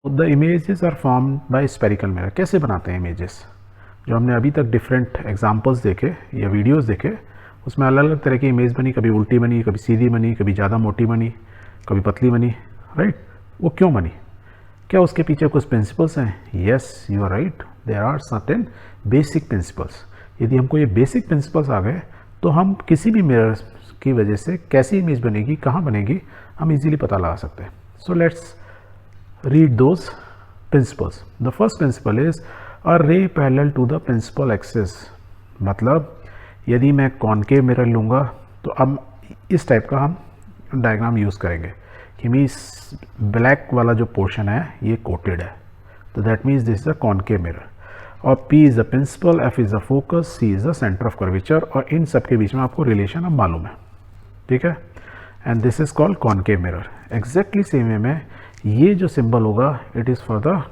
The images are form by spherical mirror. कैसे बनाते हैं इमेजेस? जो हमने अभी तक डिफरेंट एग्जांपल्स देखे या वीडियोस देखे, उसमें अलग अलग तरह की इमेज बनी, कभी उल्टी बनी, कभी सीधी बनी, कभी ज़्यादा मोटी बनी, कभी पतली बनी, राइट? वो क्यों बनी? क्या उसके पीछे कुछ प्रिंसिपल्स हैं? Yes, you are right, there are certain basic principles. यदि हमको ये बेसिक प्रिंसिपल्स आ गए तो हम किसी भी मिरर की वजह से कैसी इमेज बनेगी, कहाँ बनेगी, हम इजीली पता लगा सकते हैं। So let's read those principles. The first principle is a ray parallel to the principal axis. मतलब यदि मैं कॉनकेव मिरर लूँगा तो अब इस टाइप का हम डायग्राम यूज़ करेंगे कि मीन्स ब्लैक वाला जो पोर्शन है ये कोटेड है, तो that means this is a concave mirror, और P is the principal, F is the focus, C is the centre of curvature, और इन सब के बीच में आपको रिलेशन अब मालूम है, ठीक है? And this is called concave mirror. Exactly same way में ये जो सिंबल होगा it is for the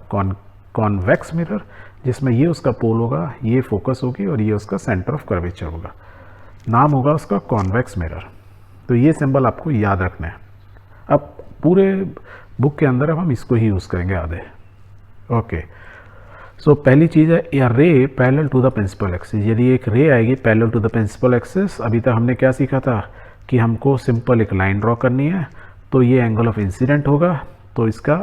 convex mirror, जिसमें ये उसका पोल होगा, ये फोकस होगी और ये उसका सेंटर ऑफ कर्वेचर होगा। नाम होगा उसका कॉन्वेक्स मिरर। तो ये सिंबल आपको याद रखना है। अब पूरे बुक के अंदर अब हम इसको ही यूज़ करेंगे आधे। ओके, सो पहली चीज़ है a ray parallel to the principal axis. यदि एक रे आएगी parallel to the principal axis, अभी तक हमने क्या सीखा था कि हमको सिंपल एक लाइन ड्रॉ करनी है, तो ये एंगल ऑफ इंसिडेंट होगा, तो इसका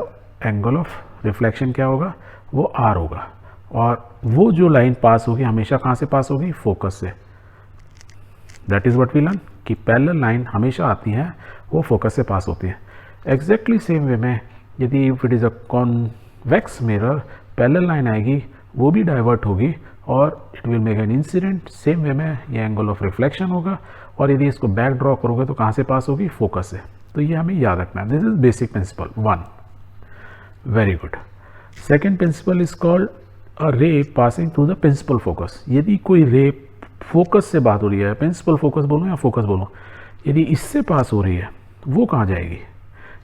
एंगल ऑफ रिफ्लेक्शन क्या होगा, वो आर होगा, और वो जो लाइन पास होगी हमेशा कहाँ से पास होगी, फोकस से। That is what we learn कि पैरेलल लाइन हमेशा आती है, वो फोकस से पास होती है। एग्जैक्टली सेम वे में यदि if it is a convex mirror, parallel line आएगी, वो भी डाइवर्ट होगी और it will make an incident. Same way में ये एंगल ऑफ रिफ्लेक्शन होगा, और यदि इसको बैक ड्रॉ करोगे तो कहाँ से पास होगी, फोकस से। तो ये हमें याद रखना है। This is basic principle 1। Very good. Second principle is called a ray passing through the principal focus. यदि कोई रे फोकस से बात हो रही है, प्रिंसिपल फोकस बोलूँ या फोकस बोलूँ, यदि इससे पास हो रही है वो कहाँ जाएगी?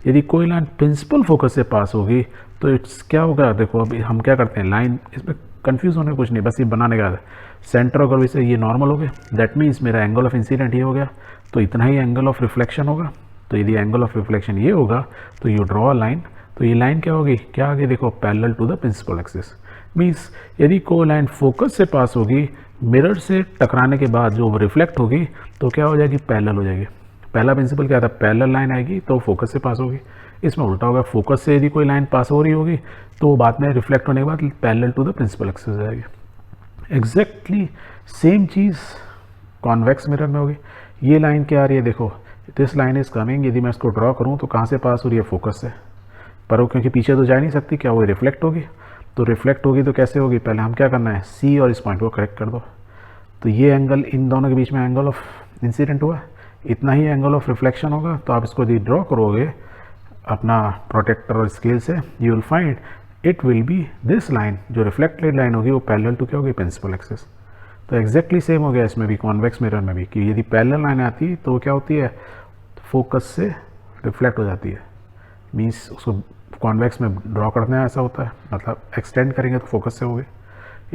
यदि कोई लाइन प्रिंसिपल फोकस से पास होगी तो इट्स क्या होगा, देखो अभी हम क्या करते हैं, लाइन इसमें कंफ्यूज होने कुछ नहीं, बस ये बनाने का सेंटर अगर वैसे ये नॉर्मल हो गया, दैट मीन्स मेरा एंगल ऑफ इंसिडेंट ये हो गया, तो इतना ही एंगल ऑफ रिफ्लेक्शन होगा। तो यदि एंगल ऑफ रिफ्लेक्शन ये होगा तो यू ड्रॉ अ लाइन, तो ये लाइन क्या होगी, क्या आगे देखो, parallel to the principal axis. Means यदि कोई लाइन फोकस से पास होगी, मिरर से टकराने के बाद जो रिफ्लेक्ट होगी तो क्या हो जाएगी, पैरेलल हो जाएगी। पहला प्रिंसिपल क्या था, पैरेलल लाइन आएगी तो फोकस से पास होगी। इसमें उल्टा होगा, फोकस से यदि कोई लाइन पास हो रही होगी तो वो बाद में रिफ्लेक्ट होने के बाद parallel to the principal axis हो जाएगी। एग्जैक्टली सेम चीज़ कॉन्वेक्स मिरर में होगी। ये लाइन क्या आ रही है, देखो दिस लाइन इज कमिंग, यदि मैं इसको ड्रॉ करूँ तो कहाँ से पास हो रही है, फोकस से, पर वो क्योंकि पीछे तो जा नहीं सकती, क्या वो रिफ्लेक्ट होगी, तो रिफ्लेक्ट होगी तो कैसे होगी, पहले हम क्या करना है, सी और इस पॉइंट को करेक्ट कर दो, तो ये एंगल इन दोनों के बीच में एंगल ऑफ इंसिडेंट हुआ, इतना ही एंगल ऑफ रिफ्लेक्शन होगा। तो आप इसको यदि ड्रॉ करोगे अपना प्रोटेक्टर और स्केल से, you will find it will be this line, जो रिफ्लेक्टेड लाइन होगी वो पैरेलल टू क्या होगी, प्रिंसिपल एक्सिस। तो एग्जैक्टली सेम हो गया इसमें भी, कॉन्वेक्स मिरर में भी, कि यदि पैरेलल लाइन आती है तो क्या होती है, फोकस से रिफ्लेक्ट हो जाती है। मीन्स उसको कॉन्वेक्स में ड्रॉ करना है ऐसा होता है, मतलब एक्सटेंड करेंगे तो फोकस से होगी।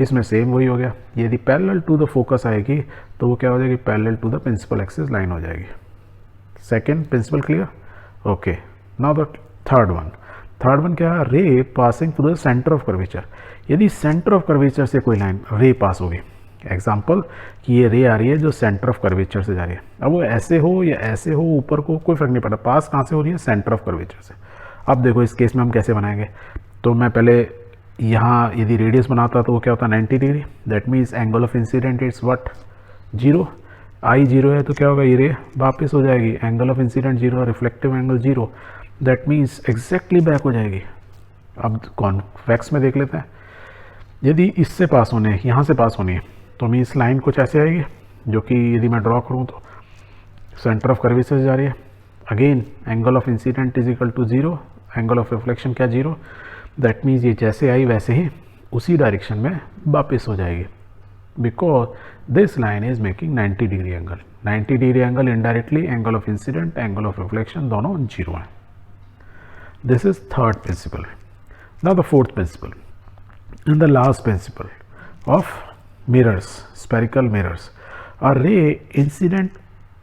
इसमें सेम वही हो गया, यदि पैरेलल टू द फोकस आएगी तो वो क्या हो जाएगी, parallel to the principal axis line हो जाएगी। Second principle clear? Okay, now the third one. Third one क्या है, ray passing through the centre of curvature. यदि सेंटर ऑफ कर्वेचर से कोई लाइन रे पास होगी, एग्जाम्पल कि ये रे आ रही है जो सेंटर ऑफ कर्वेचर से जा रही है, अब वो ऐसे हो या ऐसे हो, ऊपर को कोई फर्क नहीं पड़ता, पास कहाँ से हो रही है, सेंटर ऑफ कर्वेचर से। अब देखो इस केस में हम कैसे बनाएंगे, तो मैं पहले यहाँ यदि रेडियस बनाता तो वो क्या होता है, 90 degree, that means angle of incident it's what, 0, आई 0 है तो क्या होगा, ये रे वापस हो जाएगी, angle of incident 0, reflective angle 0, that means exactly back हो जाएगी। अब कॉन्वेक्स में देख लेते हैं, यदि इससे पास होने, यहाँ से पास होनी है, तो मीन्स लाइन कुछ ऐसे आएगी, जो कि यदि मैं ड्रॉ करूँ तो सेंटर ऑफ कर्वेचर से जा रही है। Again angle of incident is equal to 0, angle of reflection क्या, 0, दैट मीन्स ये जैसे आई वैसे ही उसी डायरेक्शन में वापस हो जाएगी, because this line is making 90 degree angle. 90 degree angle indirectly angle of incident, angle of reflection दोनों 0 हैं। This is third principle. Now the fourth principle and the last principle of mirrors, spherical mirrors, a ray incident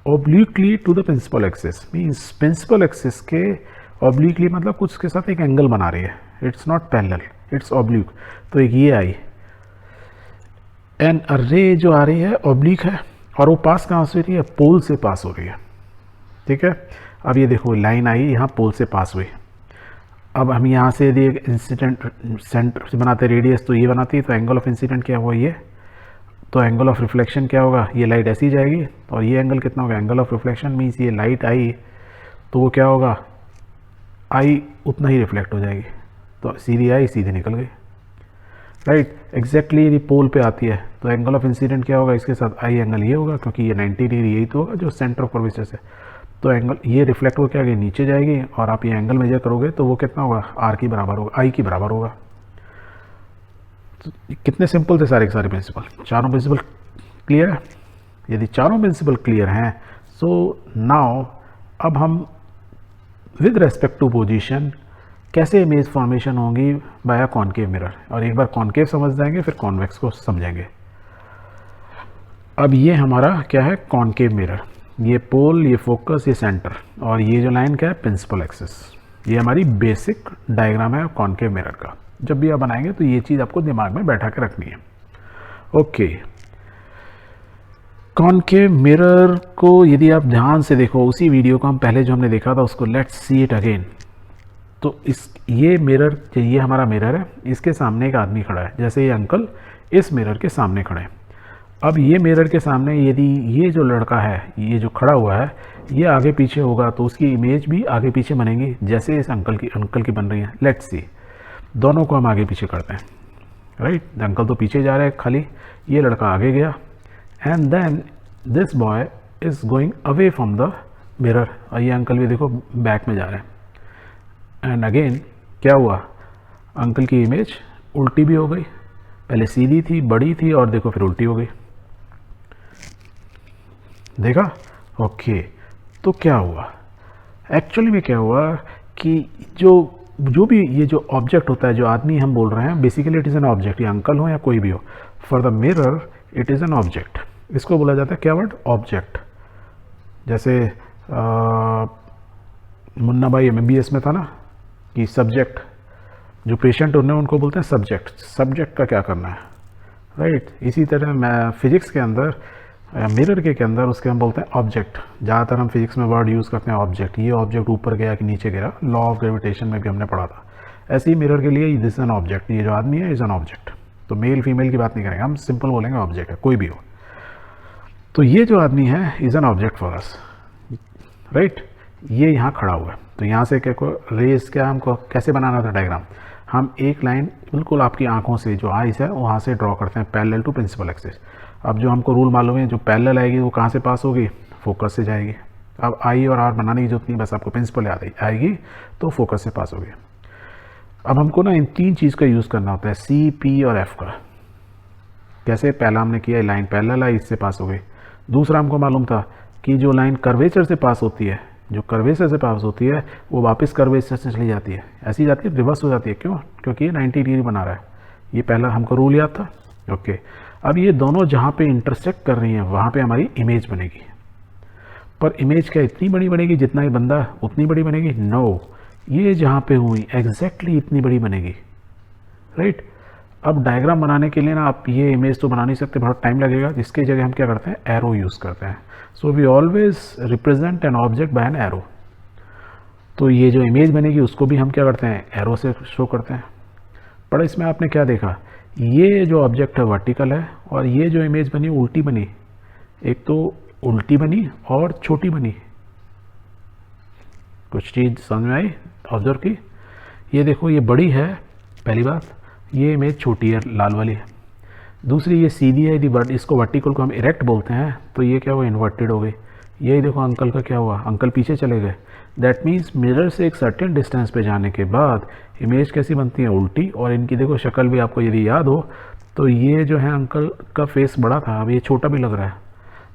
obliquely to the principal axis, means principal axis के obliquely मतलब कुछ के साथ एक angle बना रही है, it's not parallel, it's oblique. तो एक ये आई एन रे जो आ रही है ऑब्लिक है, और वो पास कहाँ से हो रही है, पोल से पास हो रही है, ठीक है। अब ये देखो लाइन आई यहाँ पोल से पास हुई। अब हम यहाँ से यदि एक इंसिडेंट सेंटर से बनाते रेडियस तो ये बनाती है, तो एंगल ऑफ इंसिडेंट क्या हुआ ये, तो एंगल ऑफ रिफ्लेक्शन क्या होगा, ये लाइट ऐसी जाएगी और ये एंगल कितना होगा, एंगल ऑफ रिफ्लेक्शन मीन्स ये लाइट आई तो वो क्या होगा, आई उतना ही रिफ्लेक्ट हो जाएगी, तो सीधी आई सीधी निकल गई, राइट। एग्जैक्टली यदि पोल पे आती है तो एंगल ऑफ इंसिडेंट क्या होगा, इसके साथ आई एंगल ये होगा, क्योंकि ये 90 डिग्री यही तो होगा जो सेंटर ऑफ कर्वेचर से, तो एंगल ये रिफ्लेक्ट होकर आगे नीचे जाएगी, और आप ये एंगल मेजर करोगे तो वो कितना होगा, आर की बराबर होगा, आई की बराबर होगा। तो कितने सिंपल थे सारे के सारे प्रिंसिपल, चारों प्रिंसिपल क्लियर है। यदि चारों प्रिंसिपल क्लियर हैं सो नाउ अब हम विद रेस्पेक्ट टू पोजीशन कैसे इमेज फॉर्मेशन होगी बाय कॉनकेव मिरर, और एक बार कॉनकेव समझ जाएंगे फिर कॉन्वेक्स को समझेंगे। अब ये हमारा क्या है, कॉनकेव मिरर, ये पोल, ये फोकस, ये सेंटर, और ये जो लाइन क्या है, प्रिंसिपल एक्सिस। ये हमारी बेसिक डायग्राम है कॉनकेव मिरर का। जब भी आप बनाएंगे तो ये चीज़ आपको दिमाग में बैठा के रखनी है। ओके, कॉनकेव मिरर को यदि आप ध्यान से देखो, उसी वीडियो को हम पहले जो हमने देखा था उसको लेट्स सी इट अगेन। तो ये मिरर, ये हमारा मिरर है, इसके सामने एक आदमी खड़ा है, जैसे ये अंकल इस मिरर के सामने खड़े हैं। अब ये मिरर के सामने यदि ये जो लड़का है, ये जो खड़ा हुआ है, ये आगे पीछे होगा तो उसकी इमेज भी आगे पीछे बनेगी, जैसे इस अंकल की बन रही है। लेट्स सी, दोनों को हम आगे पीछे करते हैं, राइट। अंकल तो पीछे जा रहे हैं खाली, ये लड़का आगे गया, and then this boy is going away from the mirror, और ये अंकल भी देखो बैक में जा रहे हैं। एंड अगेन क्या हुआ, अंकल की इमेज उल्टी भी हो गई, पहले सीधी थी, बड़ी थी, और देखो फिर उल्टी हो गई, देखा। ओके, तो क्या हुआ एक्चुअली में, क्या हुआ कि जो भी ये जो ऑब्जेक्ट होता है, जो आदमी हम बोल रहे हैं, basically it is an object, ये अंकल हो या कोई भी हो, for the mirror it is an object. इसको बोला जाता है क्या वर्ड, ऑब्जेक्ट। जैसे मुन्ना भाई MBBS में था ना कि सब्जेक्ट, जो पेशेंट उन्हें उनको बोलते हैं सब्जेक्ट, सब्जेक्ट का क्या करना है, राइट। इसी तरह मैं फिजिक्स के अंदर मिरर के अंदर उसके हम बोलते हैं ऑब्जेक्ट। ज़्यादातर हम फिजिक्स में वर्ड यूज़ करते हैं ऑब्जेक्ट, ये ऑब्जेक्ट ऊपर गया कि नीचे गिरा, लॉ ऑफ ग्रेविटेशन में भी हमने पढ़ा था। ऐसे ही मिरर के लिए दिस एन ऑब्जेक्ट, ये जो आदमी है इज़ एन ऑब्जेक्ट। तो मेल फीमेल की बात नहीं करेंगे, हम सिंपल बोलेंगे ऑब्जेक्ट है, कोई भी हो। तो ये जो आदमी है is an object for us, right. ये यहाँ खड़ा हुआ है, तो यहाँ से क्या को रेस क्या हमको कैसे बनाना था डायग्राम, हम एक लाइन बिल्कुल आपकी आंखों से जो आइस है वहाँ से ड्रॉ करते हैं पैरेलल टू प्रिंसिपल एक्सिस। अब जो हमको रूल मालूम है, जो पैरेलल आएगी वो कहाँ से पास होगी, फोकस से जाएगी। अब आई और आर बनाने की जरूरत नहीं, बस आपको प्रिंसिपल याद आएगी तो फोकस से पास होगी। अब हमको ना इन तीन चीज़ का यूज़ करना होता है, सी, पी और एफ का। कैसे, पहला हमने किया लाइन पैरेलल आई, इससे पास हो गई। दूसरा हमको मालूम था कि जो लाइन कर्वेचर से पास होती है, जो कर्वेचर से पास होती है वो वापस कर्वेचर से चली जाती है, ऐसी जाती है, रिवर्स हो जाती है। क्यों, क्योंकि ये 90 डिग्री बना रहा है। ये पहला हमको रूल याद था। ओके, अब ये दोनों जहाँ पे इंटरसेक्ट कर रही हैं वहाँ पे हमारी इमेज बनेगी। पर इमेज क्या इतनी बड़ी बनेगी जितना ये बंदा उतनी बड़ी बनेगी? नो, ये जहाँ पे हुई एग्जैक्टली इतनी बड़ी बनेगी, राइट। अब डायग्राम बनाने के लिए ना आप ये इमेज तो बना नहीं सकते, बहुत टाइम लगेगा, जिसकी जगह हम क्या करते हैं, एरो यूज़ करते हैं। So we always represent an object by an arrow. तो ये जो इमेज बनेगी उसको भी हम क्या करते हैं, एरो से शो करते हैं। पर इसमें आपने क्या देखा, ये जो ऑब्जेक्ट है वर्टिकल है, और ये जो इमेज बनी उल्टी बनी। एक तो उल्टी बनी और छोटी बनी। कुछ चीज़ समझ में आई ऑब्जर्व की? ये देखो ये बड़ी है पहली बात, ये इमेज छोटी है लाल वाली है। दूसरी ये सीधी है, यदि इसको वर्टिकल को हम इरेक्ट बोलते हैं तो ये क्या हुआ, इन्वर्टेड हो गई। यही देखो अंकल का क्या हुआ, अंकल पीछे चले गए। दैट मीन्स मिरर से एक सर्टेन डिस्टेंस पे जाने के बाद इमेज कैसी बनती है, उल्टी। और इनकी देखो शक्ल भी आपको यदि याद हो तो ये जो है अंकल का फेस बड़ा था, अब ये छोटा भी लग रहा है,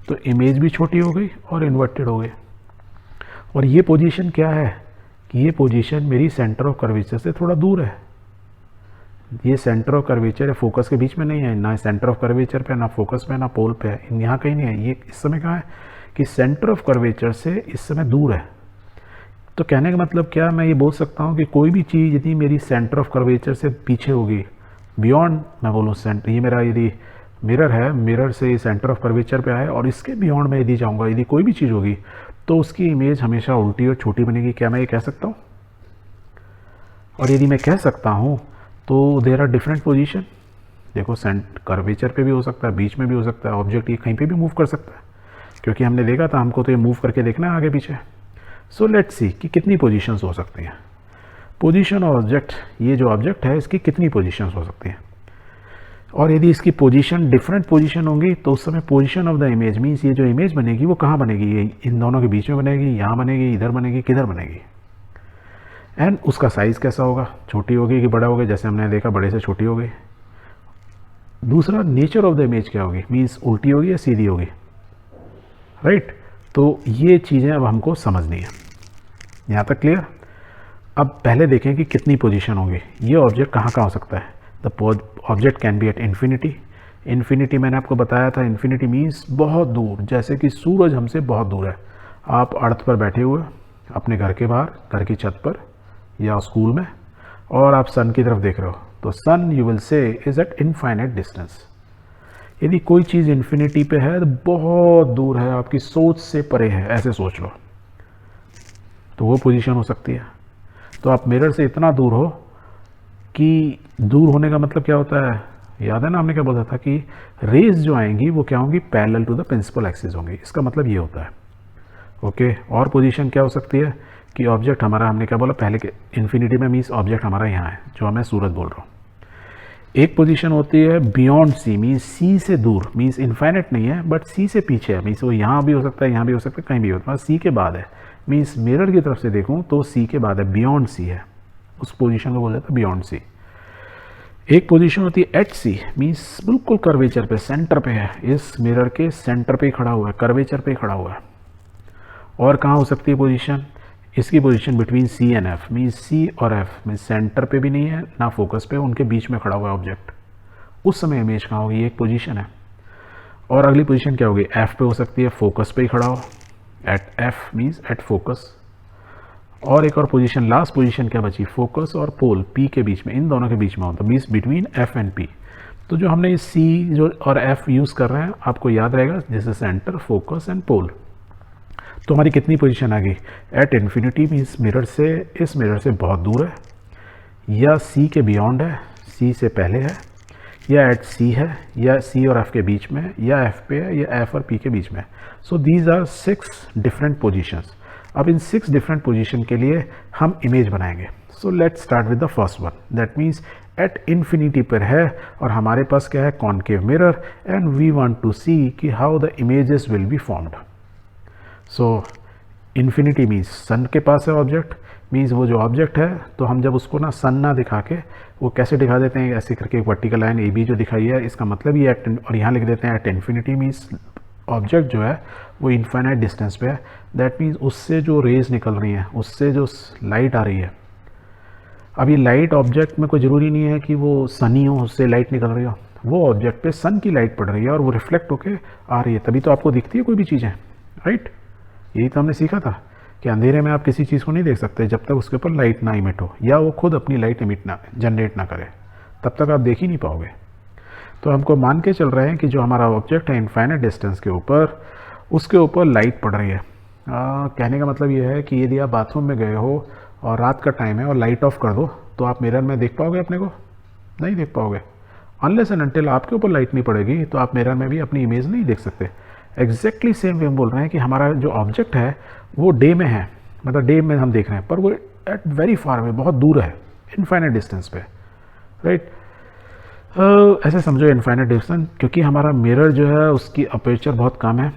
तो इमेज भी छोटी हो गई और इन्वर्टेड हो गई। और ये पोजीशन क्या है कि ये पोजीशन मेरी सेंटर ऑफ कर्वेचर से थोड़ा दूर है। ये सेंटर ऑफ कर्वेचर है, फोकस के बीच में नहीं है, ना सेंटर ऑफ कर्वेचर पे, ना फोकस पे, ना पोल पे है, यहाँ कहीं नहीं है। ये इस समय कहाँ है कि सेंटर ऑफ कर्वेचर से इस समय दूर है। तो कहने का मतलब क्या, मैं ये बोल सकता हूँ कि कोई भी चीज़ यदि मेरी सेंटर ऑफ कर्वेचर से पीछे होगी, बियॉन्ड मैं बोलूँ सेंटर, ये मेरा यदि मिरर है, मिरर से सेंटर ऑफ कर्वेचर पे आए और इसके बियॉन्ड में यदि जाऊँगा, यदि कोई भी चीज़ होगी तो उसकी इमेज हमेशा उल्टी और छोटी बनेगी। क्या मैं ये कह सकता हूँ? और यदि मैं कह सकता हूँ तो देयर आर डिफरेंट पोजीशन। देखो कर्वेचर पे भी हो सकता है, बीच में भी हो सकता है, ऑब्जेक्ट ये कहीं पे भी मूव कर सकता है, क्योंकि हमने देखा था हमको तो ये मूव करके देखना है आगे पीछे। सो लेट्स सी कि कितनी पोजीशंस हो सकती हैं। पोजीशन और ऑब्जेक्ट, ये जो ऑब्जेक्ट है इसकी कितनी पोजीशंस हो सकती हैं, और यदि इसकी पोजीशन डिफरेंट पोजीशन होंगी तो उस समय position of the image means ये जो इमेज बनेगी वो कहाँ बनेगी, ये इन दोनों के बीच में बनेगी, यहाँ बनेगी, इधर बनेगी, किधर बनेगी, एंड उसका साइज़ कैसा होगा, छोटी होगी कि बड़ा होगा, जैसे हमने देखा बड़े से छोटी हो गई। दूसरा, नेचर ऑफ द इमेज क्या होगी, मीन्स उल्टी होगी या सीधी होगी, राइट। तो ये चीज़ें अब हमको समझनी है। यहाँ तक क्लियर? अब पहले देखें कि कितनी पोजीशन होगी, ये ऑब्जेक्ट कहाँ कहाँ हो सकता है। The object can be at infinity. Infinity मैंने आपको बताया था, इन्फिनिटी मीन्स बहुत दूर, जैसे कि सूरज हमसे बहुत दूर है। आप अर्थ पर बैठे हुए अपने घर के बाहर, घर की छत पर या स्कूल में, और आप सन की तरफ देख रहे हो, तो sun you will say is at infinite distance. यदि कोई चीज़ इन्फिनिटी पे है तो बहुत दूर है, आपकी सोच से परे है, ऐसे सोच लो, तो वो पोजीशन हो सकती है। तो आप मिरर से इतना दूर हो कि दूर होने का मतलब क्या होता है, याद है ना हमने क्या बोला था कि रेज जो आएंगी वो क्या होंगी, parallel to the principal axis होंगी, इसका मतलब ये होता है। ओके, और पोजीशन क्या हो सकती है कि ऑब्जेक्ट हमारा, हमने क्या बोला पहले के इन्फिनिटी में, मीन्स ऑब्जेक्ट हमारा यहाँ है, जो मैं सूरज बोल रहा हूँ। एक पोजीशन होती है बियॉन्ड सी, मीन्स सी से दूर, मीन्स इन्फाइनाइट नहीं है बट सी से पीछे है, मीन्स वो यहाँ भी हो सकता है, यहाँ भी हो सकता है, कहीं भी हो सकता है, सी के बाद है, मीन्स मिरर की तरफ से देखूँ तो सी के बाद है, बियॉन्ड सी है, उस पोजीशन को बोल जाता है बियॉन्ड सी। एक पोजीशन होती है एट सी, मीन्स बिल्कुल कर्वेचर पे, सेंटर पे है, इस मिरर के सेंटर पे ही खड़ा हुआ है, कर्वेचर पे ही खड़ा हुआ है। और कहाँ हो सकती है पोजीशन, इसकी position between C and F, means C और एफ, मीन्स सेंटर पे भी नहीं है ना फोकस पे, उनके बीच में खड़ा हुआ है ऑब्जेक्ट, उस समय इमेज कहाँ होगी, एक पोजीशन है। और अगली पोजीशन क्या होगी, एफ पे हो सकती है, फोकस पे ही खड़ा हो, at F means at focus. और एक और पोजीशन, लास्ट पोजीशन क्या बची, फोकस और पोल, पी के बीच में, इन दोनों के बीच में होता है, means between F and P. तो जो हमने सी जो और एफ यूज़ कर रहे हैं, आपको याद रहेगा, जैसे सेंटर, फोकस एंड पोल। तो हमारी कितनी पोजीशन आ गई, एट इन्फिनिटी मीन्स मिरर से, इस मिरर से बहुत दूर है, या सी के बियॉन्ड है, सी से पहले है, या एट सी है, या सी और एफ के बीच में, या एफ पे है, या एफ और पी के बीच में। So these are 6 different positions. अब इन 6 डिफरेंट पोजीशन के लिए हम इमेज बनाएंगे। So let's start with the first one, that means at infinity पर है और हमारे पास क्या है, concave mirror, and we want to see कि how the images will be formed. So infinity means sun के पास है ऑब्जेक्ट, मीन्स वो जो ऑब्जेक्ट है, तो हम जब उसको ना सन ना दिखा के वो कैसे दिखा देते हैं, ऐसे करके एक वर्टिकल लाइन ए बी जो दिखाई है, इसका मतलब ये एट, और यहाँ लिख देते हैं एट इन्फिनिटी मीन्स ऑब्जेक्ट जो है वो इनफाइनाइट डिस्टेंस पे है, दैट मीन्स उससे जो रेज निकल रही हैं, उससे जो लाइट आ रही है। अब ये लाइट ऑब्जेक्ट में कोई ज़रूरी नहीं है कि वो सनी हो, उससे लाइट निकल रही हो, वो ऑब्जेक्ट पे सन की लाइट पड़ रही है और वो रिफ्लेक्ट होके आ रही है, तभी तो आपको दिखती है कोई भी चीज़ें, राइट। यही तो हमने सीखा था कि अंधेरे में आप किसी चीज़ को नहीं देख सकते जब तक उसके ऊपर लाइट ना इमिट हो, या वो खुद अपनी लाइट इमिट ना, जनरेट ना करे, तब तक आप देख ही नहीं पाओगे। तो हमको मान के चल रहे हैं कि जो हमारा ऑब्जेक्ट है इनफाइनाइट डिस्टेंस के ऊपर, उसके ऊपर लाइट पड़ रही है। कहने का मतलब ये है कि यदि आप बाथरूम में गए हो और रात का टाइम है और लाइट ऑफ कर दो, तो आप मिरर में देख पाओगे अपने को, नहीं देख पाओगे, अनलेस एंड अनटिल आपके ऊपर लाइट नहीं पड़ेगी, तो आप मिरर में भी अपनी इमेज नहीं देख सकते। एग्जैक्टली सेम वे हम बोल रहे हैं कि हमारा जो ऑब्जेक्ट है वो डे में है, मतलब डे में हम देख रहे हैं, पर वो एट वेरी फार अवे, बहुत दूर है, इनफाइनाइट डिस्टेंस पे, राइट। ऐसे समझो इनफाइनाइट डिस्टेंस, क्योंकि हमारा मिरर जो है उसकी अपर्चर बहुत कम है,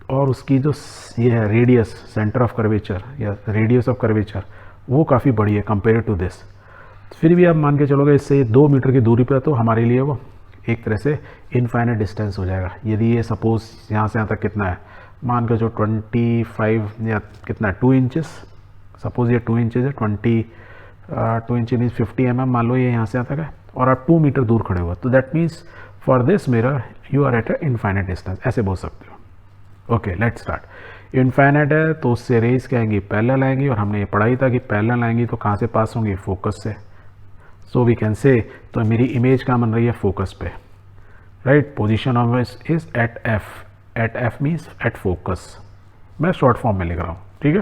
और उसकी जो ये है रेडियस, सेंटर ऑफ कर्वेचर या रेडियस ऑफ कर्वेचर, वो काफ़ी बड़ी है कंपेयर टू दिस। फिर भी आप मान के चलोगे इससे 2 मीटर की दूरी पर, तो हमारे लिए वो एक तरह से इनफाइनाइट डिस्टेंस हो जाएगा। यदि ये सपोज यहाँ से यहाँ तक कितना है, मान के जो 25 या कितना 2 इंचेस, सपोज ये 2 इंचेस है, 2 इंच मीन्स 50 mm, मान लो ये यहाँ से यहाँ तक है, और आप 2 मीटर दूर खड़े हुए, तो that means for this mirror you are at a infinite distance, ऐसे बोल सकते हो। Okay, let's start. इनफाइनाइट है तो उससे रेज क्या आएंगी, पैरेलल आएंगी, और हमने ये पढ़ाई था कि पैरेलल आएंगी तो कहाँ से पास होंगी, फोकस से। सो वी कैन से, तो मेरी इमेज कहाँ बन रही है, फोकस पे, right. Position of is at F means at focus, मैं शॉर्ट फॉर्म में लिख रहा हूँ, ठीक है।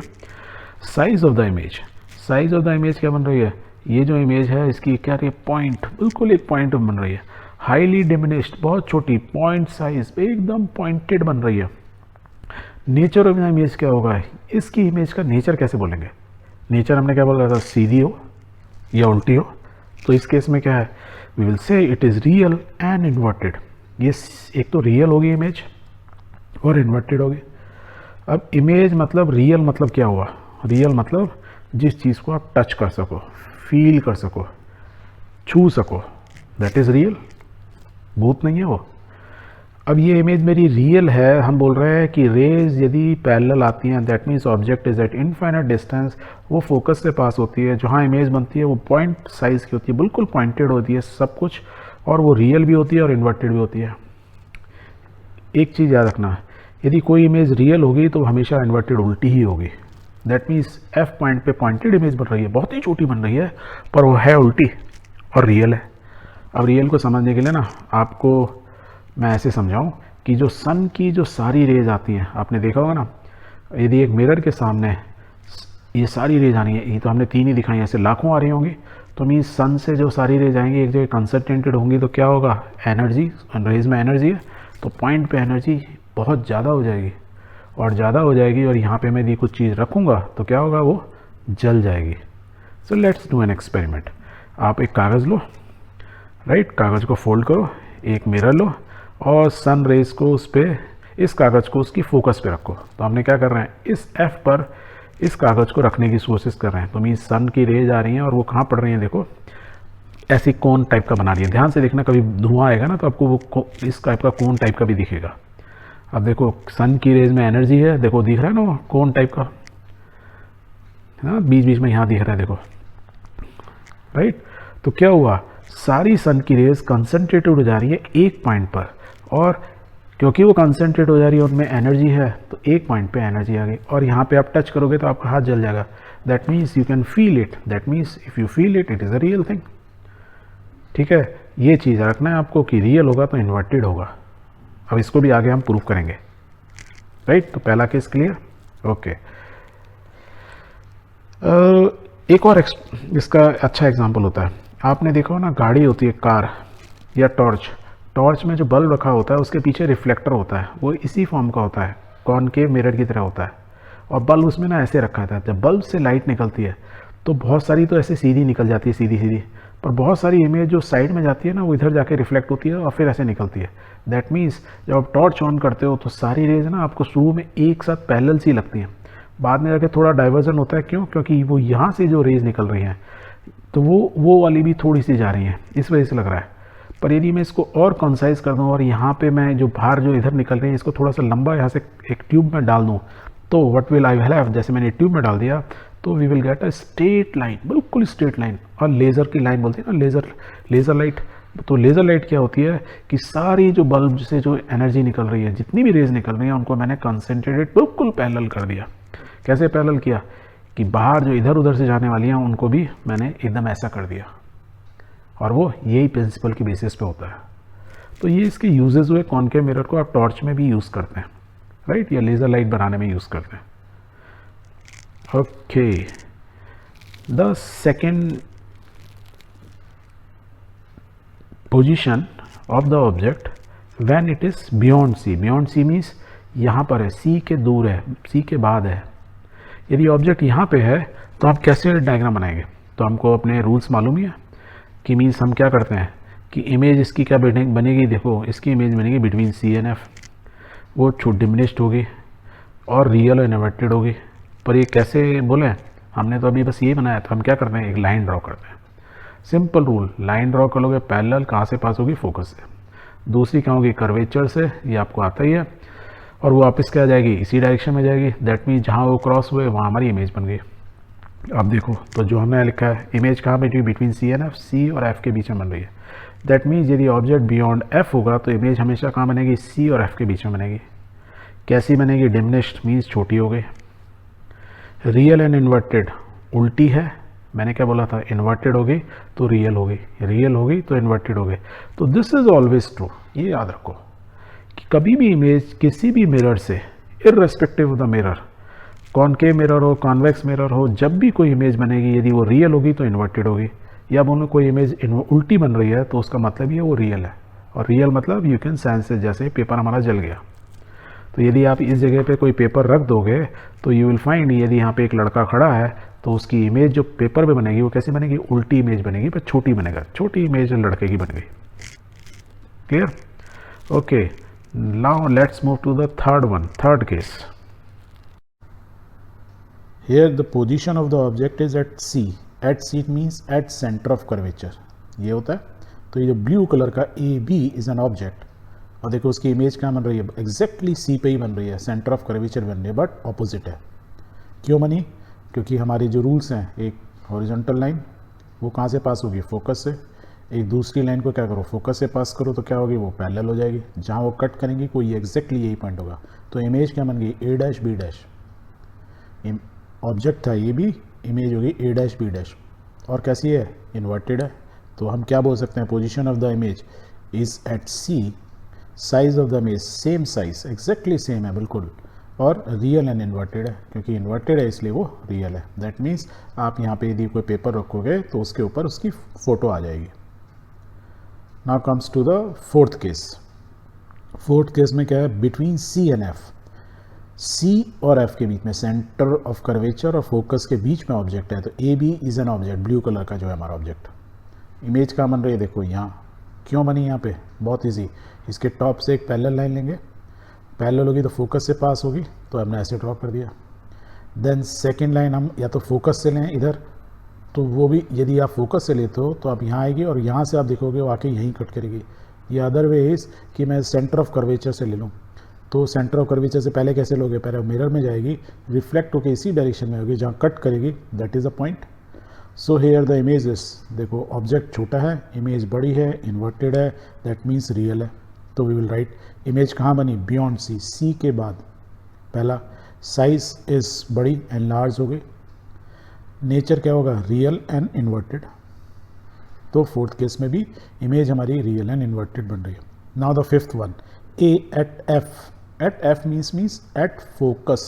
Size of the image, size of the image क्या बन रही है, ये जो इमेज है इसकी क्या रही है, पॉइंट, बिल्कुल एक पॉइंट बन रही है, हाईली डिमिनिश्ड, बहुत छोटी, पॉइंट साइज एकदम पॉइंटेड बन रही है। नेचर ऑफ द इमेज क्या होगा, इसकी इमेज का नेचर कैसे बोलेंगे, नेचर हमने क्या बोला था, सीधी हो या उल्टी हो, तो इस केस में क्या है, we will say it is real and inverted. ये एक तो रियल होगी इमेज और इन्वर्टेड होगी। अब इमेज मतलब रियल मतलब क्या हुआ, रियल मतलब जिस चीज़ को आप टच कर सको, फील कर सको, छू सको, दैट इज़ रियल, भूत नहीं है वो। अब ये इमेज मेरी रियल है, हम बोल रहे हैं कि रेज यदि पैरेलल आती हैं that means object is at infinite distance, वो फोकस से पास होती है, जहाँ इमेज बनती है वो पॉइंट साइज की होती है, बिल्कुल पॉइंटेड होती है सब कुछ, और वो रियल भी होती है और इन्वर्टेड भी होती है। एक चीज़ याद रखना, यदि कोई इमेज रियल होगी तो हमेशा इन्वर्टेड उल्टी ही होगी। दैट मीन्स एफ पॉइंट पे पॉइंटेड इमेज बन रही है, बहुत ही छोटी बन रही है, पर वो है उल्टी और रियल है। अब रियल को समझने के लिए ना आपको मैं ऐसे समझाऊं कि जो सन की जो सारी रेज आती हैं, आपने देखा होगा ना, यदि एक मिरर के सामने ये सारी रेज आनी है, ये तो हमने 3 ही दिखाई, ऐसे लाखों आ रही होंगी, तो मीन्स सन से जो सारी रेज आएंगी एक जगह कंसंट्रेटेड होंगी, तो क्या होगा, एनर्जी, रेज में एनर्जी है तो पॉइंट पे एनर्जी बहुत ज़्यादा हो जाएगी, और ज़्यादा हो जाएगी, और यहाँ पे मैं यदि कुछ चीज़ रखूँगा तो क्या होगा, वो जल जाएगी। So let's do an experiment. आप एक कागज़ लो, राइट, कागज़ को फोल्ड करो, एक मिरर लो, और सन रेज को उस पर, इस कागज़ को उसकी फोकस पे रखो। तो हमने क्या कर रहे हैं, इस एफ पर इस कागज़ को रखने की कोशिश कर रहे हैं, तो मीन्स सन की रेज आ रही हैं और वो कहाँ पड़ रही हैं, देखो ऐसी कोन टाइप का बना रही है। ध्यान से देखना, कभी धुआं आएगा ना तो आपको वो इस टाइप का कोन टाइप का भी दिखेगा। अब देखो सन की रेज में एनर्जी है, देखो दिख रहा है ना वो कोन टाइप का, हाँ बीच बीच में यहाँ दिख रहा है, देखो, राइट। तो क्या हुआ, सारी सन की रेज कंसंट्रेटेड हो जा रही है एक पॉइंट पर, और क्योंकि वो कंसंट्रेट हो जा रही है उनमें एनर्जी है, तो एक पॉइंट पे एनर्जी आ गई, और यहाँ पे आप टच करोगे तो आपका हाथ जल जाएगा। That means you can feel it, that means if you feel it, it is a real thing, ठीक है। ये चीज़ रखना है आपको कि रियल होगा तो इन्वर्टेड होगा। अब इसको भी आगे हम प्रूव करेंगे, राइट। तो पहला केस क्लियर, ओके। एक और इसका अच्छा एग्जांपल होता है, आपने देखा हो ना, गाड़ी होती है, कार या टॉर्च, टॉर्च में जो बल्ब रखा होता है उसके पीछे रिफ्लेक्टर होता है, वो इसी फॉर्म का होता है, कॉनकेव मिरर की तरह होता है, और बल्ब उसमें ना ऐसे रखा था। जब बल्ब से लाइट निकलती है तो बहुत सारी तो ऐसे सीधी निकल जाती है, सीधी सीधी, पर बहुत सारी इमेज जो साइड में जाती है ना वो इधर जाके रिफ्लेक्ट होती है और फिर ऐसे निकलती है। दैट मीन्स जब आप टॉर्च ऑन करते हो तो सारी रेज ना आपको शुरू में एक साथ पैरेलल सी लगती हैं, बाद में जाके थोड़ा डाइवर्जन होता है। क्यों? क्योंकि वो यहाँ से जो रेज निकल रही हैं तो वो वाली भी थोड़ी सी जा रही हैं, इस वजह से लग रहा है। पर यदि मैं इसको और कंसाइज कर दूँ और यहाँ पे मैं जो बाहर जो इधर निकल रही है इसको थोड़ा सा लंबा यहाँ से एक ट्यूब में डाल दूँ, तो व्हाट विल आई हैव, जैसे मैंने ट्यूब में डाल दिया तो we will get a straight line, बिल्कुल स्ट्रेट लाइन। और लेज़र की लाइन बोलते हैं ना, लेज़र लाइट। तो लेज़र लाइट क्या होती है कि सारी जो बल्ब से जो एनर्जी निकल रही है, जितनी भी रेज निकल रही है, उनको मैंने कंसंट्रेटेड बिल्कुल पैरेलल कर दिया। कैसे पैरेलल किया कि बाहर जो इधर उधर से जाने वाली हैं उनको भी मैंने एकदम ऐसा कर दिया, और वो यही प्रिंसिपल की बेसिस पे होता है। तो ये इसके यूजेस हुए। कॉनकेव मिरर को आप टॉर्च में भी यूज़ करते हैं, राइट, या लेज़र लाइट बनाने में यूज़ करते हैं। Okay, the second position of the object when it is beyond C. Beyond C means यहाँ पर है, सी के दूर है, सी के बाद है। यदि ऑब्जेक्ट यहाँ पे है तो आप कैसे डायग्राम बनाएंगे? तो हमको अपने रूल्स मालूम ही है कि मीन्स हम क्या करते हैं कि इमेज इसकी क्या बनेगी, देखो इसकी इमेज बनेगी बिटवीन सी एंड एफ। वो डिमिनिश्ड होगी और रियल और इन्वर्टेड होगी। पर ये कैसे बोले, हमने तो अभी बस ये बनाया, तो हम क्या करते हैं, एक लाइन ड्रॉ करते हैं। सिंपल रूल, लाइन ड्रॉ करोगे पैरेलल, कहाँ से पास होगी, फोकस से। दूसरी क्या होगी, कर्वेचर से, ये आपको आता ही है, और वो वापस क्या जाएगी, इसी डायरेक्शन में जाएगी। दैट मीन्स जहाँ वो क्रॉस हुए वहाँ हमारी इमेज बन गई। अब देखो, तो जो हमने लिखा है इमेज कहाँ बैठी, बिटवीन सी एंड एफ, सी और एफ के बीच में बन रही है। दैट मीन्स यदि ऑब्जेक्ट बियॉन्ड एफ होगा तो इमेज हमेशा कहाँ बनेगी, सी और एफ के बीच में बनेगी। कैसी बनेगी, डिमिनिश्ड मीन्स छोटी हो गई। रियल एंड इन्वर्टेड उल्टी है, मैंने क्या बोला था, इन्वर्टेड हो गई तो रियल हो गई, रियल हो गई तो इन्वर्टेड हो गई। तो दिस इज ऑलवेज ट्रू, ये याद रखो कि कभी भी इमेज किसी भी मिरर से, irrespective of the mirror, concave mirror हो, कॉन्वेक्स मिरर हो, जब भी कोई इमेज बनेगी यदि वो रियल होगी तो इन्वर्टेड होगी, या बोलो कोई इमेज उल्टी बन रही है तो उसका मतलब ये वो रियल है। और रियल मतलब यू कैन सेंस, जैसे पेपर हमारा जल गया, तो यदि आप इस जगह पे कोई पेपर रख दोगे तो यू विल फाइंड, यदि यहाँ पे एक लड़का खड़ा है तो उसकी इमेज जो पेपर पे बनेगी वो कैसे बनेगी, उल्टी इमेज बनेगी, पर छोटी बनेगा, छोटी इमेज लड़के की बन गई। Clear? Okay, now let's move to the third one, third case. Here the position of the object is at C. At C means at center of curvature. ये होता है। तो ये जो ब्लू कलर का AB इज एन ऑब्जेक्ट, और देखो उसकी इमेज क्या बन रही है, एग्जैक्टली C पे ही बन रही है, सेंटर ऑफ कर्वेचर बन रही है, बट ऑपोजिट है। क्यों बनी? क्योंकि हमारे जो रूल्स हैं, एक हॉरिजॉन्टल लाइन वो कहाँ से पास होगी, फोकस से, एक दूसरी लाइन को क्या करो, फोकस से पास करो, तो क्या होगी, वो पैरेलल हो जाएगी, जहाँ वो कट करेंगी कोई एग्जैक्टली यही पॉइंट होगा। तो इमेज क्या बन गई, A dash B dash, object था ये भी, इमेज होगी A डैश B डैश, और कैसी है, इन्वर्टेड है। तो हम क्या बोल सकते हैं, position of the image is at C, size of the image same size, exactly same है बिल्कुल, और रियल एंड इन्वर्टेड है, क्योंकि इन्वर्टेड है इसलिए वो रियल है। दैट मीन्स आप यहाँ पे यदि कोई पेपर रखोगे तो उसके ऊपर उसकी फोटो आ जाएगी। Now comes to the fourth case. Fourth case में क्या है, between C and F, C और F के बीच में, सेंटर ऑफ कर्वेचर और फोकस के बीच में ऑब्जेक्ट है। तो AB is an object, blue colour का जो है हमारा ऑब्जेक्ट। इमेज कहाँ बन रही है, देखो यहाँ। क्यों बनी यहाँ पे, बहुत इजी, इसके टॉप से एक पैरेलल लाइन लेंगे, पैरेलल होगी तो फोकस से पास होगी, तो हमने ऐसे ड्रॉ कर दिया। देन सेकेंड लाइन हम या तो फोकस से लें इधर, तो वो भी यदि आप फोकस से लेते हो तो आप यहाँ आएगी, और यहाँ से आप देखोगे वो आके यहीं कट करेगी। ये अदर वे इज़ कि मैं सेंटर ऑफ कर्वेचर से ले लूँ, तो सेंटर ऑफ कर्वेचर से पहले कैसे लोगे, पहले मिरर में जाएगी, रिफ्लेक्ट होकर इसी डायरेक्शन में होगी जहाँ कट करेगी, that is a point. So here the image is, देखो ऑब्जेक्ट छोटा है, इमेज बड़ी है, इन्वर्टेड है, दैट मीन्स रियल है। तो वी विल राइट, इमेज कहाँ बनी, बियॉन्ड C, C के बाद पहला, साइज इज बड़ी एंड लार्ज हो गई, नेचर क्या होगा, रियल एंड इन्वर्टेड। तो फोर्थ केस में भी इमेज हमारी रियल एंड इन्वर्टेड बन रही है। Now the fifth one, A at F. At F means at focus.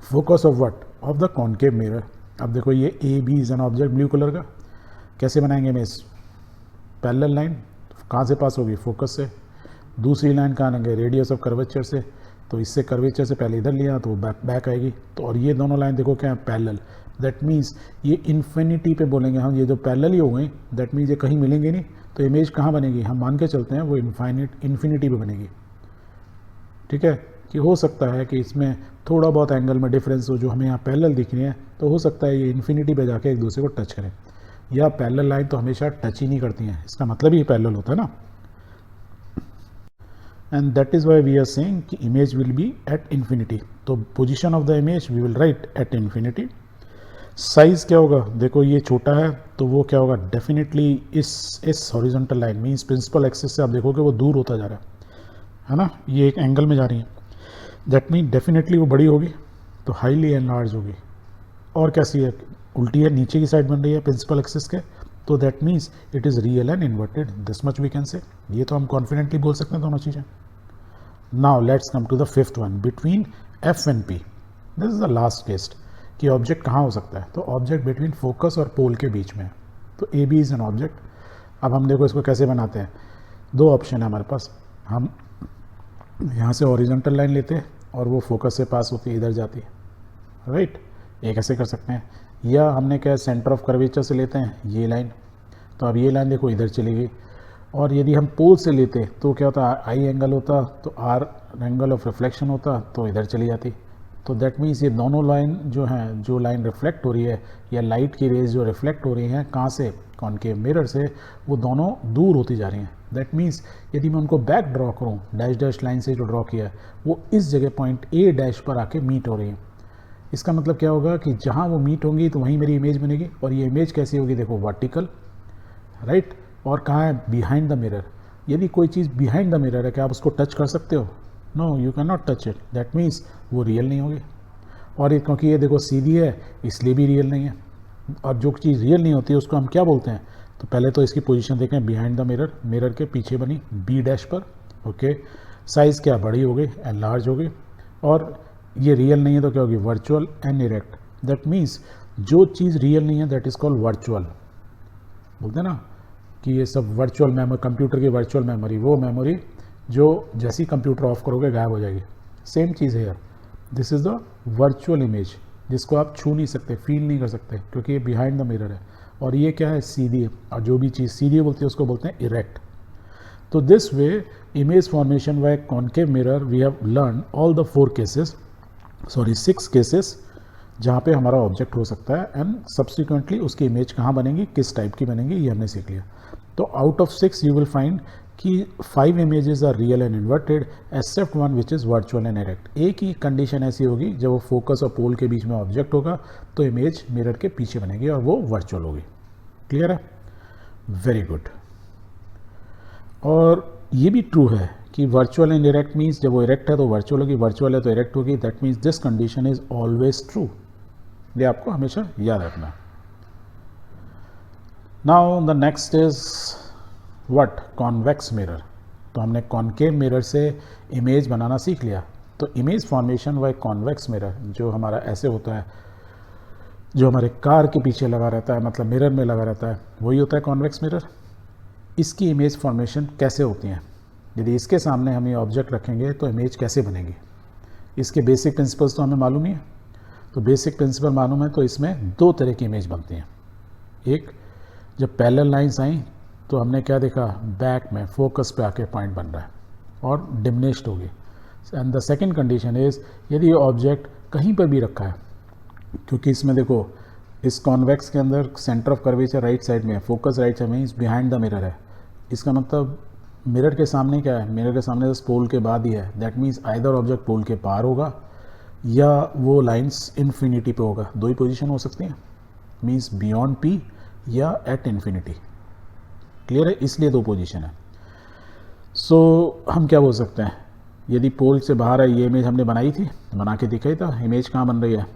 Focus of what? Of the concave mirror. अब देखो ये AB is an object blue colour का, कैसे बनाएंगे इमेज, पैरेलल लाइन कहाँ से पास होगी, फोकस से, दूसरी लाइन कहाँ लेंगे, रेडियस ऑफ कर्वेचर से, तो इससे कर्वेचर से पहले इधर लिया तो बैक आएगी, तो और ये दोनों लाइन देखो क्या है, पैरेलल। दैट मीन्स ये इन्फिनिटी पे बोलेंगे हम, ये जो पैरेलल ही हो गई, दैट मीन्स ये कहीं मिलेंगे नहीं, तो इमेज कहाँ बनेगी, हम मान के चलते हैं वो इन्फिनिटी पे बनेगी। ठीक है, कि हो सकता है कि इसमें थोड़ा बहुत एंगल में डिफरेंस हो, जो हमें यहाँ पैरेलल दिख रही है, तो हो सकता है ये इन्फिनिटी पे जाके एक दूसरे को टच करें, या पैरेलल लाइन तो हमेशा टच ही नहीं करती हैं, इसका मतलब ही पैरेलल होता है ना। And that is why we are saying कि image will be at infinity. तो position of the image we will write at infinity. Size क्या होगा, देखो ये छोटा है तो वो क्या होगा, डेफिनेटली इस horizontal line means principal axis से आप देखोगे वो दूर होता जा रहा है ना, ये एक एंगल में जा रही है, दैट मीन डेफिनेटली वो बड़ी होगी, तो हाईली एनलार्ज होगी। और कैसी है, उल्टी है, नीचे की साइड बन रही है प्रिंसिपल एक्सिस के, तो that means it is real and inverted, this much we can say. ये तो हम कॉन्फिडेंटली बोल सकते हैं दोनों चीज़ें। Now let's come to the fifth one, between F and P। This is the last case कि ऑब्जेक्ट कहाँ हो सकता है, तो ऑब्जेक्ट बिटवीन फोकस और पोल के बीच में है, तो AB इज़ एन ऑब्जेक्ट। अब हम देखो इसको कैसे बनाते हैं, दो ऑप्शन है हमारे पास, हम यहाँ से हॉरिजॉन्टल लाइन लेते हैं और वो फोकस से पास होती है, इधर जाती है, राइट, ये कैसे कर सकते हैं, या हमने क्या सेंटर ऑफ कर्वेचर से लेते हैं ये लाइन, तो अब ये लाइन देखो इधर चली गई, और यदि हम पोल से लेते तो क्या होता, आई एंगल होता, तो आर एंगल ऑफ रिफ्लेक्शन होता, तो इधर चली जाती। तो दैट मीन्स ये दोनों लाइन जो हैं, जो लाइन रिफ्लेक्ट हो रही है या लाइट की रेज जो रिफ्लेक्ट हो रही हैं कहाँ से, कॉनकेव मिरर से, वो दोनों दूर होती जा रही हैं। दैट मीन्स यदि मैं उनको बैक ड्रॉ करूँ, डैश डैश लाइन से जो ड्रॉ किया है वो इस जगह पॉइंट A डैश पर आके मीट हो रही है। इसका मतलब क्या होगा कि जहाँ वो मीट होंगी तो वहीं मेरी इमेज बनेगी, और ये इमेज कैसी होगी, देखो वर्टिकल, राइट, और कहाँ है, बिहाइंड द मिरर। यदि कोई चीज़ बिहाइंड द मिरर है, क्या आप उसको टच कर सकते हो, no you can not touch it, that means वो रियल नहीं होगी। और ये क्योंकि ये देखो सीधी है इसलिए भी रियल नहीं है। और जो चीज़ रियल नहीं होती है उसको हम क्या बोलते हैं? तो पहले तो इसकी पोजीशन देखें, बिहाइंड द मिरर, मिरर के पीछे बनी बी डैश पर, ओके। साइज़ क्या बड़ी हो गई, एंड लार्ज हो गई। और ये रियल नहीं है तो क्या होगी? Virtual and erect. That means जो चीज़ रियल नहीं है दैट इज़ कॉल्ड वर्चुअल। बोलते हैं ना कि ये सब वर्चुअल मेमोरी, कंप्यूटर की वर्चुअल मेमोरी, वो मेमोरी जो जैसे ही कंप्यूटर ऑफ करोगे गायब हो जाएगी। सेम चीज़ है यार, this is the virtual image जिसको आप छू नहीं सकते, फील नहीं कर सकते, क्योंकि ये बिहाइंड द मिरर है। और ये क्या है? सीधी है। और जो भी चीज़ सीधी बोलती है उसको बोलते हैं इरेक्ट। तो this way image formation by concave mirror we have learn all the 6 cases जहाँ पे हमारा ऑब्जेक्ट हो सकता है, एंड सब्सिक्वेंटली उसकी इमेज कहाँ बनेगी, किस टाइप की बनेगी, ये हमने सीख लिया। तो out of 6 you will find कि 5 images are real and inverted except one which is virtual and erect. एक ही कंडीशन ऐसी होगी जब वो फोकस और पोल के बीच में ऑब्जेक्ट होगा तो इमेज मिरर के पीछे बनेगी और वो वर्चुअल होगी। क्लियर है? Very good. और ये भी ट्रू है कि वर्चुअल एंड इरेक्ट मीन्स जब वो इरेक्ट है तो वर्चुअल होगी, वर्चुअल है तो इरेक्ट होगी। That means this condition is always true. ये आपको हमेशा याद रखना। Now the next is what? Convex mirror. तो हमने कॉन्केव मिरर से इमेज बनाना सीख लिया। तो image formation by convex mirror जो हमारा ऐसे होता है, जो हमारे कार के पीछे लगा रहता है, मतलब मिरर में लगा रहता है, वही होता है कॉन्वेक्स मिरर। इसकी इमेज फॉर्मेशन कैसे होती हैं? यदि इसके सामने हम ये ऑब्जेक्ट रखेंगे तो इमेज कैसे बनेगी? इसके बेसिक प्रिंसिपल्स तो हमें मालूम ही है। तो बेसिक प्रिंसिपल मालूम है तो इसमें 2 तरह की इमेज बनती हैं। एक, जब पैरेलल लाइंस आई तो हमने क्या देखा? बैक में फोकस पे आके पॉइंट बन रहा है और डिमिनिश्ड होगी। And the second condition is यदि ये ऑब्जेक्ट कहीं पर भी रखा है, क्योंकि इसमें देखो इस कॉन्वेक्स के अंदर centre of curvature right side में है, फोकस राइट साइड में, इस बिहाइंड द मिरर है। इसका मतलब मिरर के सामने क्या है? मिरर के सामने तो पोल के बाद ही है। दैट मीन्स आइदर ऑब्जेक्ट पोल के पार होगा या वो लाइंस इन्फिनिटी पे होगा। 2 ही पोजीशन हो सकती हैं, मीन्स बियॉन्ड पी या एट इन्फिनिटी। क्लियर है? इसलिए 2 पोजीशन है। सो हम क्या बोल सकते हैं? यदि पोल से बाहर है, ये इमेज हमने बनाई थी, बना के दिखाई था। इमेज कहाँ बन रही है?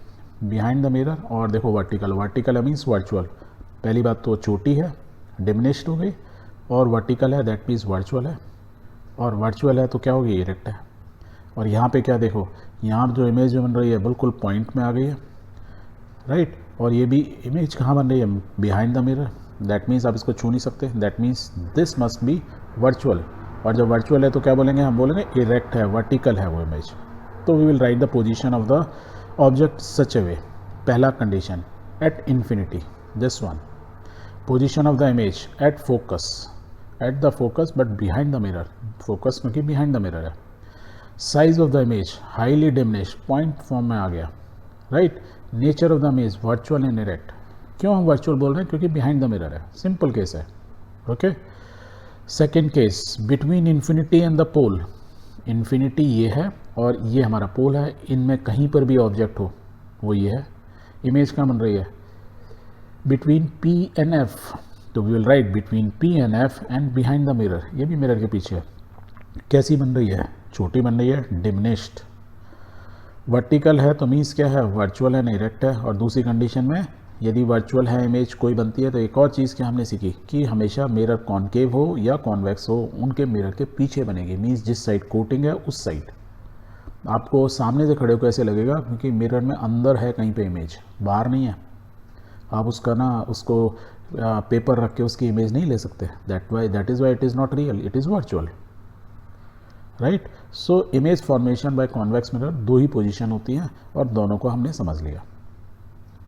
Behind the mirror. और देखो वर्टिकल, वर्टिकल मीन्स वर्चुअल। पहली बात तो छोटी है, डिमिनिश्ड हो गई, और वर्टिकल है दैट मीन्स वर्चुअल है। और वर्चुअल है तो क्या होगी? इरेक्ट है। और यहाँ पे क्या देखो, यहाँ जो इमेज बन रही है बिल्कुल पॉइंट में आ गई है, राइट। और ये भी इमेज कहाँ बन रही है? Behind the mirror. That means आप इसको छू नहीं सकते। That means this must be virtual. और जब वर्चुअल है तो क्या बोलेंगे? हम बोलेंगे इरेक्ट है, वर्टिकल है वो इमेज। तो we will write the position of the object such a way. पहला condition at infinity, this one. Position of the image at focus, at the focus but behind the mirror. Focus क्योंकि behind the mirror है। Size of the image highly diminished, point form में आ गया, right. Nature of the image virtual and erect. क्यों हम virtual बोल रहे हैं? क्योंकि बिहाइंड द मिरर है। सिंपल केस है, okay. Second case, between infinity and the pole. Infinity ये है और ये हमारा पोल है, इनमें कहीं पर भी ऑब्जेक्ट हो वो ये है। इमेज कहाँ बन रही है? Between P and F. तो we will write between P and F and behind the mirror. ये भी मिरर के पीछे है। कैसी बन रही है? छोटी बन रही है, डिमिनिश्ड। वर्टिकल है तो मीन्स क्या है? वर्चुअल एंड इरेक्ट है। और दूसरी कंडीशन में यदि वर्चुअल है इमेज कोई बनती है तो एक और चीज़ क्या हमने सीखी कि हमेशा मिरर कॉन्केव हो या कॉन्वेक्स हो, उनके मिरर के पीछे बनेगी। मीन्स जिस साइड कोटिंग है उस साइड। आपको सामने से खड़े होकर ऐसे लगेगा क्योंकि मिरर में अंदर है कहीं पे इमेज, बाहर नहीं है। आप उसका ना उसको पेपर रख के उसकी इमेज नहीं ले सकते। That is why it is not real, it is virtual, right. So image formation by convex mirror 2 he position होती हैं और दोनों को हमने समझ लिया।